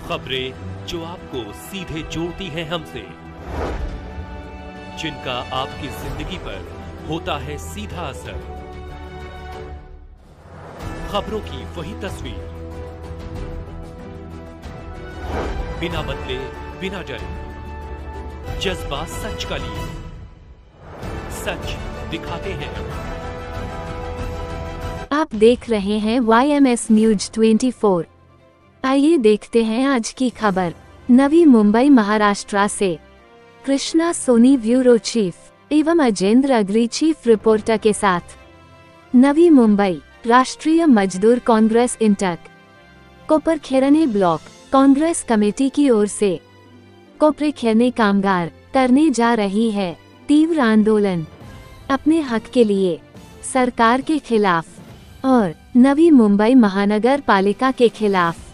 खबरें जो आपको सीधे जोड़ती हैं हमसे, जिनका आपकी जिंदगी पर होता है सीधा असर। खबरों की वही तस्वीर, बिना बदले बिना डरे, जज्बा सच का लिए, सच दिखाते हैं। आप देख रहे हैं YMS न्यूज 24। आइए देखते हैं आज की खबर। नवी मुंबई महाराष्ट्र से कृष्णा सोनी ब्यूरो चीफ एवं अजेंद्र अग्री चीफ रिपोर्टर के साथ। नवी मुंबई राष्ट्रीय मजदूर कांग्रेस इंटक कोपरखैरने ब्लॉक कांग्रेस कमेटी की ओर से कोपरखैरने कामगार करने जा रही है तीव्र आंदोलन अपने हक के लिए, सरकार के खिलाफ और नवी मुंबई महानगर पालिका के खिलाफ।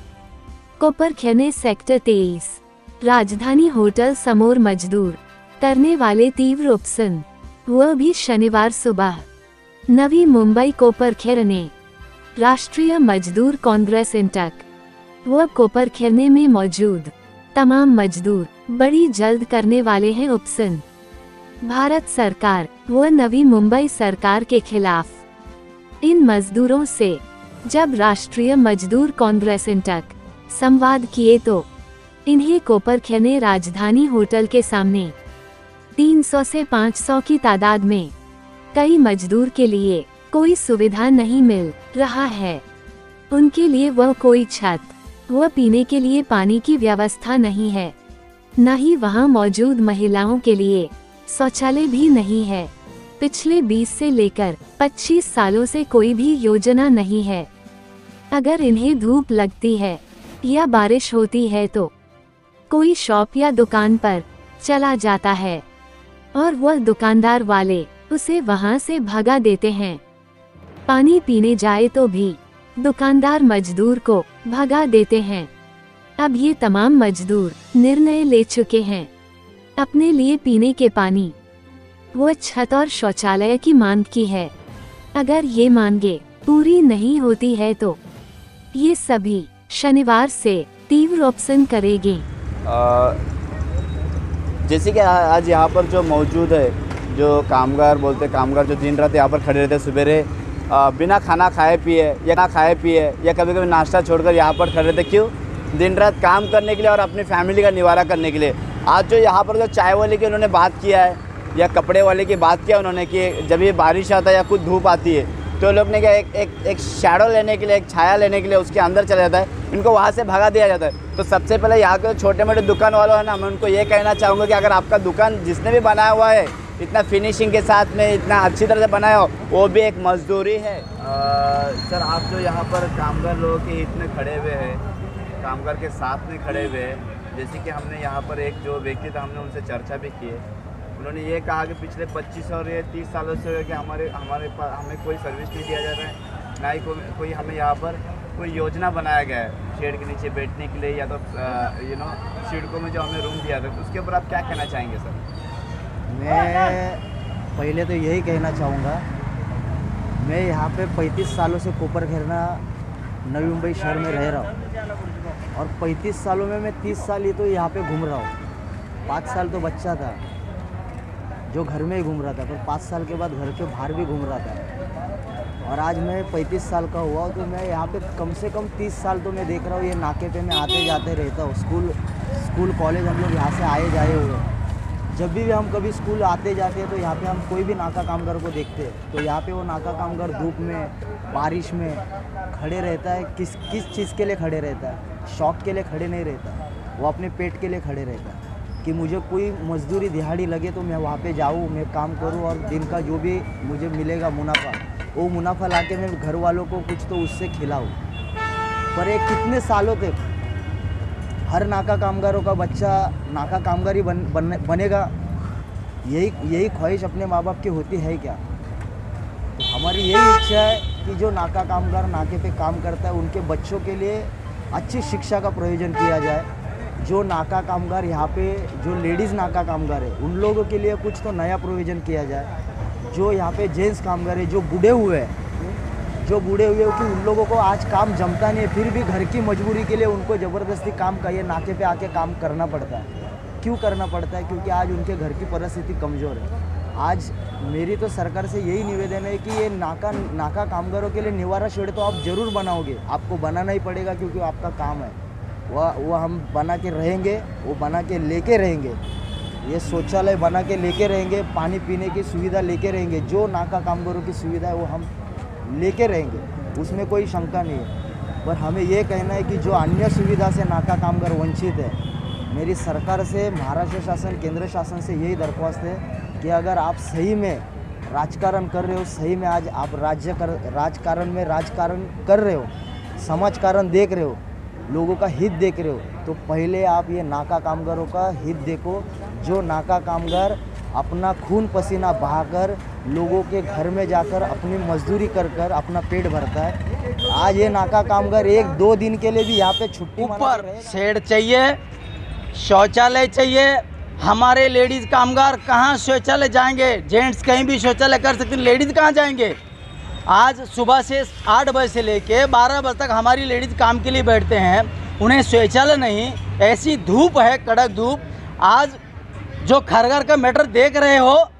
कोपरखैरने सेक्टर 23 राजधानी होटल समोर मजदूर करने वाले तीव्र उपसन, वह भी शनिवार सुबह नवी मुंबई कोपरखैरने राष्ट्रीय मजदूर कांग्रेस इंटक व कोपरखैरने में मौजूद तमाम मजदूर बड़ी जल्द करने वाले हैं उपसन। भारत सरकार व नवी मुंबई सरकार के खिलाफ। इन मजदूरों से जब राष्ट्रीय मजदूर कांग्रेस इंटक संवाद किए तो इन्हें कोपरखैरने राजधानी होटल के सामने 300 से 500 की तादाद में कई मजदूर के लिए कोई सुविधा नहीं मिल रहा है। उनके लिए वह कोई छत व पीने के लिए पानी की व्यवस्था नहीं है, न ही वहां मौजूद महिलाओं के लिए शौचालय भी नहीं है। पिछले 20 से लेकर 25 सालों से कोई भी योजना नहीं है। अगर इन्हें धूप लगती है या बारिश होती है तो कोई शॉप या दुकान पर चला जाता है और वह दुकानदार वाले उसे वहां से भगा देते हैं। पानी पीने जाए तो भी दुकानदार मजदूर को भगा देते हैं। अब ये तमाम मजदूर निर्णय ले चुके हैं अपने लिए पीने के पानी वो छत और शौचालय की मांग की है। अगर ये मांगे पूरी नहीं होती है तो ये सभी शनिवार से तीव्र ऑप्शन करेंगे। जैसे कि आज यहाँ पर जो मौजूद है, जो कामगार बोलते कामगार जो दिन रात यहाँ पर खड़े रहते, सवेरे बिना खाना खाए पिए या कभी कभी नाश्ता छोड़कर यहाँ पर खड़े रहते। क्यों? दिन रात काम करने के लिए और अपनी फैमिली का निवारा करने के लिए। आज जो यहाँ पर जो चाय वाले की उन्होंने बात किया है या कपड़े वाले की बात किया उन्होंने कि जब ये बारिश आता है या कुछ धूप आती है तो लोग ने क्या एक शैडो लेने के लिए, एक छाया लेने के लिए उसके अंदर चला जाता है, इनको वहाँ से भगा दिया जाता है। तो सबसे पहले यहाँ के छोटे मोटे दुकान वालों है ना, मैं उनको ये कहना चाहूँगा कि अगर आपका दुकान जिसने भी बनाया हुआ है इतना फिनिशिंग के साथ में, इतना अच्छी तरह से बनाया हो, वो भी एक मजदूरी है। सर, आप जो यहाँ पर कामगार लोगों के हित में खड़े हुए हैं, कामगार के साथ में खड़े हुए हैं, जैसे कि हमने यहाँ पर एक जो व्यक्ति था हमने उनसे चर्चा भी की है। उन्होंने ये कहा कि पिछले 25 और 30 सालों से कि हमें कोई सर्विस नहीं दिया जा रहा है, ना ही कोई हमें यहाँ पर कोई योजना बनाया गया है शेड के नीचे बैठने के लिए या तो सिडको में जो हमें रूम दिया था। तो उसके ऊपर आप क्या कहना चाहेंगे सर? मैं पहले तो यही कहना चाहूँगा, मैं यहाँ पे 35 सालों से कोपरखैरना नवी मुंबई शहर में रह रहा हूँ और 35 सालों में मैं 30 साल ही तो यहाँ पे घूम रहा हूँ। 5 साल तो बच्चा था जो घर में ही घूम रहा था, पर 5 साल के बाद घर के बाहर भी घूम रहा था। और आज मैं 35 साल का हुआ तो मैं यहाँ पे कम से कम 30 साल तो मैं देख रहा हूँ ये नाके पे मैं आते जाते रहता हूँ। स्कूल कॉलेज हम लोग यहाँ से आए जाए हुए हैं। जब भी हम कभी स्कूल आते जाते हैं तो यहाँ पे हम कोई भी नाका कामगार को देखते हैं तो यहाँ पे वो नाका कामगार धूप में, बारिश में खड़े रहता है। किस चीज़ के लिए खड़े रहता है? शौक के लिए खड़े नहीं रहता, वो अपने पेट के लिए खड़े रहता है कि मुझे कोई मजदूरी दिहाड़ी लगे तो मैं वहाँ पे जाऊँ, मैं काम करूँ और दिन का जो भी मुझे मिलेगा मुनाफा, वो मुनाफा लाके मैं घर वालों को कुछ तो उससे खिलाऊँ। पर एक कितने सालों तक हर नाका कामगारों का बच्चा नाका कामगार ही बनेगा? यही ख्वाहिश अपने माँ बाप की होती है क्या? तो हमारी यही इच्छा है कि जो नाका कामगार नाके पे काम करता है उनके बच्चों के लिए अच्छी शिक्षा का प्रयोजन किया जाए। जो नाका कामगार यहाँ पे जो लेडीज़ नाका कामगार है उन लोगों के लिए कुछ तो नया प्रोविज़न किया जाए। जो यहाँ पे जेंट्स कामगार है जो बूढ़े हुए हैं जो बूढ़े हुए कि उन लोगों को आज काम जमता नहीं है, फिर भी घर की मजबूरी के लिए उनको ज़बरदस्ती काम का ये नाके पे आके काम करना पड़ता है। क्यों करना पड़ता है? क्योंकि आज उनके घर की परिस्थिति कमज़ोर है। आज मेरी तो सरकार से यही निवेदन है कि ये नाका कामगारों के लिए निवारा शेड तो आप ज़रूर बनाओगे, आपको बनाना ही पड़ेगा क्योंकि आपका काम है। वह हम बना के रहेंगे, वो बना के लेके रहेंगे, ये शौचालय बना के लेके रहेंगे, पानी पीने की सुविधा लेके रहेंगे, जो नाका कामगारों की सुविधा है वो हम लेके रहेंगे, उसमें कोई शंका नहीं है। पर हमें ये कहना है कि जो अन्य सुविधा से नाका कामगार वंचित है, मेरी सरकार से, महाराष्ट्र शासन, केंद्र शासन से यही दरख्वास्त है कि अगर आप सही में राजकारण कर रहे हो, सही में आज आप राजकारण कर रहे हो, समाजकारण देख रहे हो, लोगों का हित देख रहे हो, तो पहले आप ये नाका कामगारों का हित देखो। जो नाका कामगार अपना खून पसीना बहाकर लोगों के घर में जाकर अपनी मजदूरी कर अपना पेट भरता है, आज ये नाका कामगार 1-2 दिन के लिए भी यहाँ पे छुट्टी ऊपर शेड चाहिए, शौचालय चाहिए। हमारे लेडीज़ कामगार कहाँ शौचालय जाएंगे? जेंट्स कहीं भी शौचालय कर सकते हैं, लेडीज़ कहाँ जाएंगे? आज सुबह से 8 बजे से लेके 12 बजे तक हमारी लेडीज़ काम के लिए बैठते हैं, उन्हें शौचालय नहीं, ऐसी धूप है, कड़क धूप। आज जो खरगर का मैटर देख रहे हो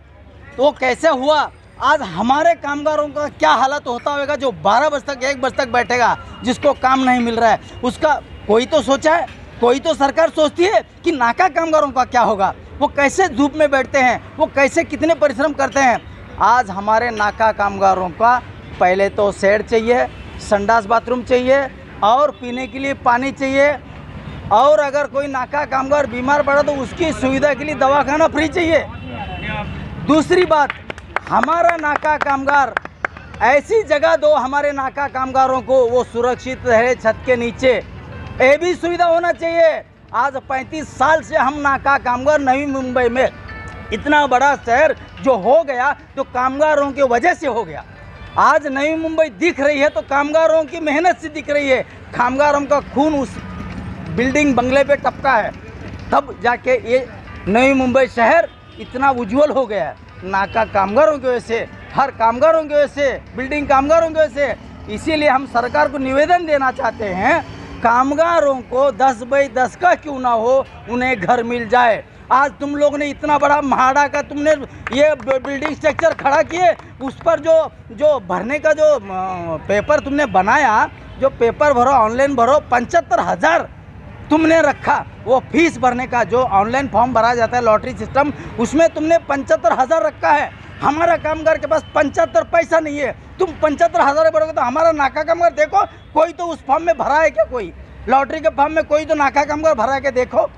तो कैसे हुआ, आज हमारे कामगारों का क्या हालत होता होगा जो 12 बजे तक 1 बजे तक बैठेगा, जिसको काम नहीं मिल रहा है। उसका कोई तो सोचा है, कोई तो सरकार सोचती है कि नाका कामगारों का क्या होगा, वो कैसे धूप में बैठते हैं, वो कैसे कितने परिश्रम करते हैं। आज हमारे नाका कामगारों का पहले तो शेड चाहिए, संडास बाथरूम चाहिए और पीने के लिए पानी चाहिए, और अगर कोई नाका कामगार बीमार पड़ा तो उसकी सुविधा के लिए दवाखाना फ्री चाहिए। दूसरी बात, हमारा नाका कामगार ऐसी जगह दो हमारे नाका कामगारों को, वो सुरक्षित रहे छत के नीचे, ये भी सुविधा होना चाहिए। आज 35 साल से हम नाका कामगार नवी मुंबई में, इतना बड़ा शहर जो हो गया तो कामगारों की वजह से हो गया। आज नई मुंबई दिख रही है तो कामगारों की मेहनत से दिख रही है, कामगारों का खून उस बिल्डिंग बंगले पे टपका है, तब जाके ये नई मुंबई शहर इतना उज्जवल हो गया है। नाका कामगारों की वजह से, हर कामगारों की वजह से, बिल्डिंग कामगारों की वजह से। इसीलिए हम सरकार को निवेदन देना चाहते हैं, कामगारों को 10 बाई 10 का क्यों ना हो, उन्हें घर मिल जाए। आज तुम लोग ने इतना बड़ा म्हाड़ा का तुमने ये बिल्डिंग स्ट्रक्चर खड़ा किए, उस पर जो भरने का जो पेपर तुमने बनाया, जो पेपर भरो, ऑनलाइन भरो, 75,000 तुमने रखा। वो फीस भरने का जो ऑनलाइन फॉर्म भरा जाता है लॉटरी सिस्टम, उसमें तुमने 75,000 रखा है। हमारा कामगार के पास 75 पैसा नहीं है, तुम 75,000 भरोगे तो हमारा नाका कामगार देखो, कोई तो उस फॉर्म में भरा है क्या? कोई लॉटरी के फॉर्म में कोई तो नाका कामगार भरा के देखो।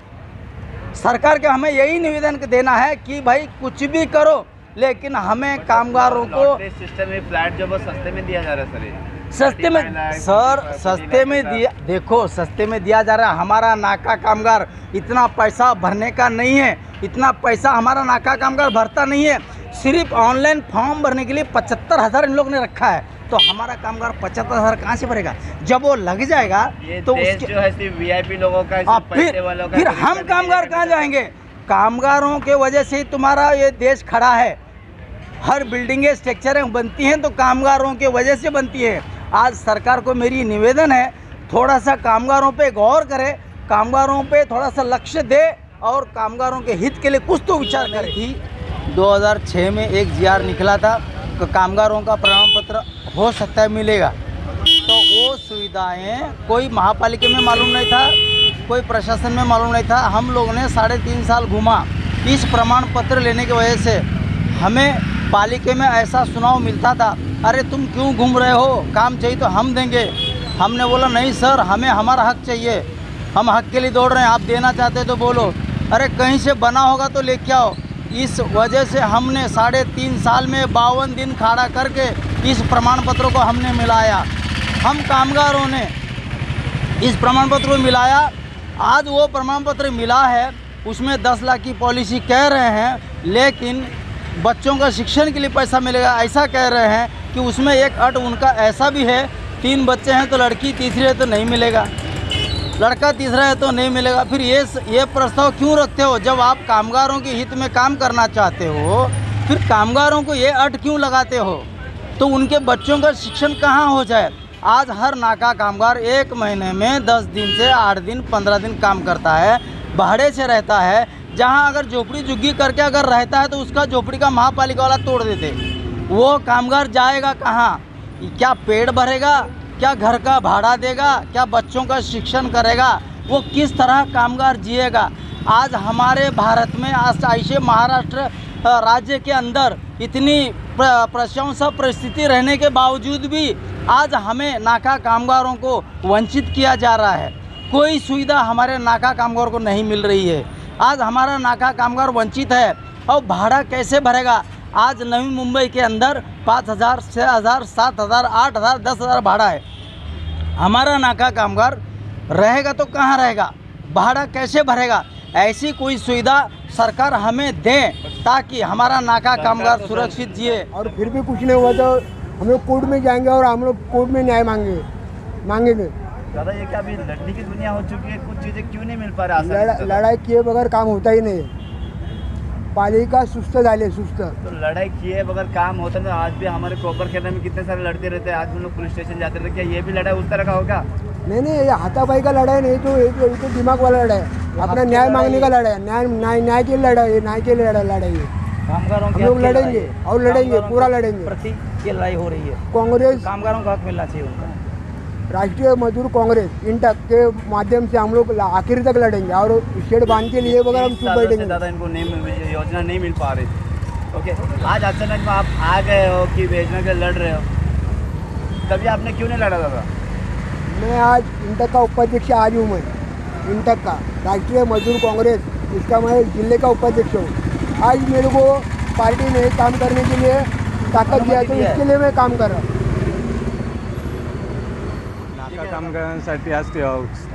सरकार के हमें यही निवेदन देना है कि भाई कुछ भी करो, लेकिन हमें कामगारों को सिस्टम में फ्लैट जो बहुत सस्ते में दिया जा रहा है सर, सस्ते में सर, सस्ते में दिया, देखो सस्ते में दिया जा रहा है। हमारा नाका कामगार इतना पैसा भरने का नहीं है, इतना पैसा हमारा नाका कामगार भरता नहीं है। सिर्फ ऑनलाइन फॉर्म भरने के लिए 75,000 इन लोग ने रखा है, तो हमारा कामगार 75,000 कहाँ से भरेगा? जब वो लग जाएगा तो उसके जो है सिर्फ वीआईपी लोगों का, फिर हम कामगार कहाँ जाएंगे? कामगारों के वजह से ही तुम्हारा ये देश खड़ा है। हर बिल्डिंगें स्ट्रक्चरें बनती हैं तो कामगारों के वजह से बनती है। आज सरकार को मेरी निवेदन है, थोड़ा सा कामगारों पे गौर करे, कामगारों पे थोड़ा सा लक्ष्य दे और कामगारों के हित के लिए कुछ तो विचार करे। थी 2006 में एक GR निकला था कि कामगारों का प्रमाण पत्र हो सकता है मिलेगा, तो वो सुविधाएं कोई महापालिका में मालूम नहीं था, कोई प्रशासन में मालूम नहीं था। हम लोगों ने 3.5 साल घूमा, इस प्रमाण पत्र लेने की वजह से हमें पालिका में ऐसा सुनाव मिलता था, अरे तुम क्यों घूम रहे हो, काम चाहिए तो हम देंगे। हमने बोला नहीं सर, हमें हमारा हक चाहिए, हम हक के लिए दौड़ रहे हैं, आप देना चाहते तो बोलो, अरे कहीं से बना होगा तो लेके आओ। इस वजह से हमने 3.5 साल में 52 दिन खड़ा करके इस प्रमाण पत्र को हमने मिलाया। हम कामगारों ने इस प्रमाण पत्र को मिलाया, आज वो प्रमाण पत्र मिला है, उसमें 10 लाख की पॉलिसी कह रहे हैं, लेकिन बच्चों का शिक्षण के लिए पैसा मिलेगा ऐसा कह रहे हैं कि उसमें एक अट उनका ऐसा भी है, 3 बच्चे हैं तो लड़की तीसरी है तो नहीं मिलेगा, लड़का तीसरा है तो नहीं मिलेगा। फिर ये प्रस्ताव क्यों रखते हो? जब आप कामगारों के हित में काम करना चाहते हो, फिर कामगारों को ये अट क्यों लगाते हो? तो उनके बच्चों का शिक्षण कहाँ हो जाए। आज हर नाका कामगार 1 महीने में 10 दिन से 8 दिन 15 दिन काम करता है, भाड़े से रहता है। जहाँ अगर झोपड़ी झुग्गी करके अगर रहता है तो उसका झोपड़ी का महापालिका वाला तोड़ देते। वो कामगार जाएगा कहाँ? क्या पेट भरेगा? क्या घर का भाड़ा देगा? क्या बच्चों का शिक्षण करेगा? वो किस तरह कामगार जिएगा? आज हमारे भारत में ऐसे महाराष्ट्र राज्य के अंदर इतनी प्रशंसा परिस्थिति रहने के बावजूद भी आज हमें नाका कामगारों को वंचित किया जा रहा है। कोई सुविधा हमारे नाका कामगार को नहीं मिल रही है। आज हमारा नाका कामगार वंचित है और भाड़ा कैसे भरेगा? आज नवी मुंबई के अंदर 5,000, 6,000, 7,000, 8,000, 10,000 भाड़ा है। हमारा नाका कामगार रहेगा तो कहाँ रहेगा? भाड़ा कैसे भरेगा? ऐसी कोई सुविधा सरकार हमें दे ताकि हमारा नाका कामगार सुरक्षित जिए। और फिर भी कुछ नहीं हुआ तो हम लोग कोर्ट में जाएंगे और हम लोग कोर्ट में न्याय मांगेंगे। दादा ये क्या अभी लड़ने की दुनिया हो चुकी है? कुछ चीज़ें क्यों नहीं मिल पा रहा? लड़ाई किए बगैर काम होता ही नहीं। पालिका सुस्त झाले सुस्त। तो लड़ाई किए बगैर काम होता है। आज भी हमारे प्रॉपर खेलने में कितने सारे लड़ते रहते हैं। आज हम लोग पुलिस स्टेशन जाते रहते। क्या ये भी लड़ाई उस तरह का होगा? नहीं, ये हाथापाई का लड़ाई नहीं, तो तो दिमाग वाला लड़ाई है। अपना न्याय मांगने का लड़ाई है। न्याय की लड़ाई है, न्याय की लड़ाई है। कामगारों हम लोग लड़ेंगे और लड़ेंगे, पूरा लड़ेंगे। प्रति की लड़ाई हो रही है। कांग्रेस, कामगारों का हक मिलना चाहिए उनका। राष्ट्रीय मजदूर कांग्रेस इन तक के माध्यम से हम लोग आखिर तक लड़ेंगे और शेड बांध के लिए बगैर हम चुप बैठेंगे। दादा इनको योजना नहीं मिल पा रही। ओके, आज अचानक में आप आ गए हो कि योजना के लड़ रहे हो, तभी आपने क्यों नहीं लड़ा दादा? मैं आज इंटक का उपाध्यक्ष आज हूँ। मैं इंटक का राष्ट्रीय मजदूर कांग्रेस, इसका मैं जिले का उपाध्यक्ष हूँ। आज मेरे को पार्टी ने काम करने के लिए ताकत दिया, तो इसके लिए मैं काम कर रहा हूँ। नाका कामगारांसाठी आज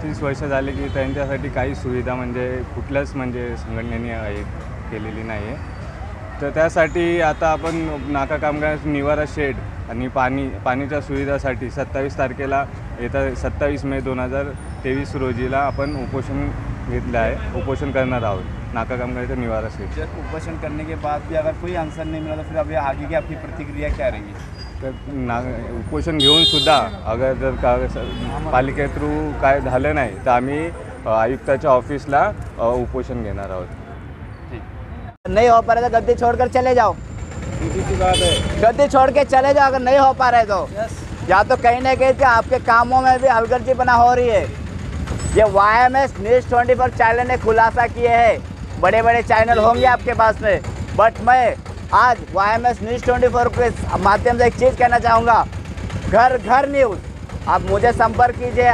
30 वर्ष झाले की त्यांच्यासाठी काही सुविधा म्हणजे कुठल्याच म्हणजे संघटनेने केलेली नाही आहे। तर त्यासाठी आता आपण नाका कामगारांसाठी निवारा शेड आणि पाणीच्या सुविधासाठी 27 तारखेला येत्या 27 मे 2023 रोजीला आपण उपोषण घेतलं आहे। उपोषण करणार आहोत नाका कामगारांचा निवारा शेड। जब उपोषण करने के बाद भी अगर कोई आंसर नहीं मिला तो फिर अभी आगे की आपकी प्रतिक्रिया क्या रहेगी? तर उपोषण घेऊन सुद्धा अगर जर पालिके थ्रू काय झालं नाही तर आम्ही आयुक्ताच्या ऑफिसला उपोषण घेणार आहोत। नहीं हो पा रहा तो गद्दी छोड़कर चले जाओ। गद्दी छोड़ के चले जाओ अगर नहीं हो पा रहे तो। या तो कहीं ना कहीं आपके कामों में भी हलगर्जी बना हो रही है। ये YMS न्यूज़ 24 चैनल ने खुलासा किए हैं। बड़े बड़े चैनल होंगे आपके पास में, बट मैं आज YMS न्यूज़ 24 के माध्यम से एक चीज़ कहना चाहूँगा। घर घर न्यूज़, आप मुझे संपर्क कीजिए।